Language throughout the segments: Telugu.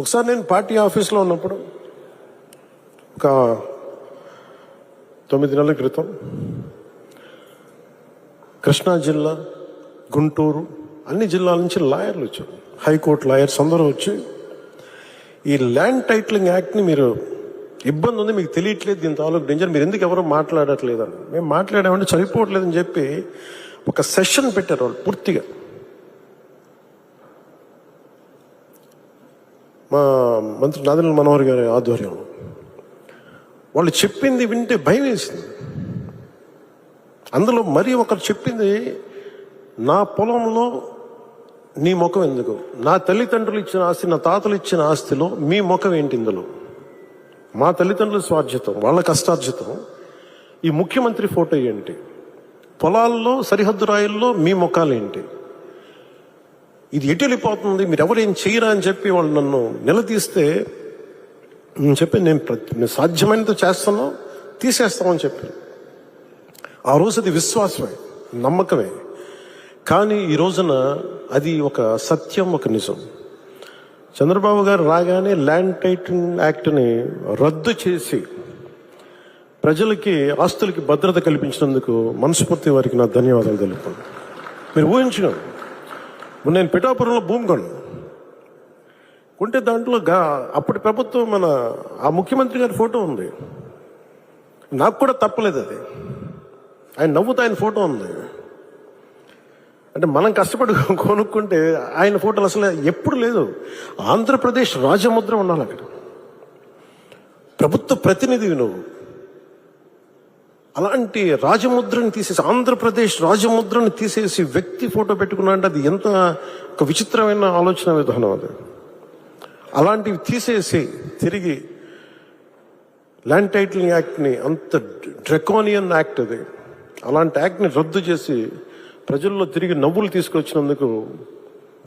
ఒకసారి నేను పార్టీ ఆఫీస్లో ఉన్నప్పుడు ఒక 9 నెలల క్రితం కృష్ణా జిల్లా, గుంటూరు, అన్ని జిల్లాల నుంచి లాయర్లు వచ్చారు. హైకోర్టు లాయర్స్ అందరూ వచ్చి ఈ ల్యాండ్ టైటిలింగ్ యాక్ట్ని మీరు ఇబ్బంది ఉంది, మీకు తెలియట్లేదు, దీని తాలూకు డేంజర్, మీరు ఎందుకు ఎవరు మాట్లాడట్లేదని. మేము మాట్లాడామంటే సరిపోవట్లేదని చెప్పి ఒక సెషన్ పెట్టారు వాళ్ళు పూర్తిగా. మా మంత్రి నాదెండ్ల మనోహర్ గారి ఆధ్వర్యంలో వాళ్ళు చెప్పింది వింటే భయం వేసింది. అందులో మరీ ఒకరు చెప్పింది, నా పొలంలో నీ ముఖం ఎందుకు, నా తల్లిదండ్రులు ఇచ్చిన ఆస్తి, నా తాతలు ఇచ్చిన ఆస్తిలో మీ ముఖం ఏంటి, ఇందులో మా తల్లిదండ్రుల స్వార్జితం, వాళ్ళ కష్టార్జితం, ఈ ముఖ్యమంత్రి ఫోటో ఏంటి, పొలాల్లో సరిహద్దు రాయిల్లో మీ ముఖాలేంటి, ఇది ఎటు వెళ్ళిపోతుంది, మీరు ఎవరేం చేయరా అని చెప్పి వాళ్ళు నన్ను నిలదీస్తే నేను చెప్పి నేను సాధ్యమైనంత చేస్తానో తీసేస్తామని చెప్పాను. ఆ రోజు అది విశ్వాసమే, నమ్మకమే. కానీ ఈ రోజున అది ఒక సత్యం, ఒక నిజం. చంద్రబాబు గారు రాగానే ల్యాండ్ టైటిలింగ్ యాక్ట్ని రద్దు చేసి ప్రజలకి, ఆస్తులకి భద్రత కల్పించినందుకు మనస్ఫూర్తి వారికి నా ధన్యవాదాలు తెలుపుతాను. మీరు ఊహించుకోండి, నేను పిఠాపురంలో భూమి కొంటే దాంట్లో అప్పటి ప్రభుత్వం ఆ ముఖ్యమంత్రి గారి ఫోటో ఉంది. నాకు కూడా తప్పలేదు అది, ఆయన నవ్వుతూ ఆయన ఫోటో ఉంది. అంటే మనం కష్టపడి కొనుక్కుంటే ఆయన ఫోటోలు అసలు ఎప్పుడు లేదు. ఆంధ్రప్రదేశ్ రాజముద్ర ఉండాలి అక్కడ, ప్రభుత్వ ప్రతినిధివి నువ్వు. అలాంటి రాజముద్రని తీసేసి, ఆంధ్రప్రదేశ్ రాజముద్రని తీసేసి వ్యక్తి ఫోటో పెట్టుకున్నా అంటే అది ఎంత ఒక విచిత్రమైన ఆలోచన విధానం అది. అలాంటివి తీసేసి తిరిగి ల్యాండ్ టైటిలింగ్ యాక్ట్ని, అంత డ్రెకోనియన్ యాక్ట్ అది, అలాంటి యాక్ట్ని రద్దు చేసి ప్రజల్లో తిరిగి నవ్వులు తీసుకొచ్చినందుకు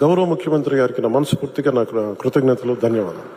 గౌరవ ముఖ్యమంత్రి గారికి నా మనస్ఫూర్తిగా నాకు కృతజ్ఞతలు, ధన్యవాదాలు.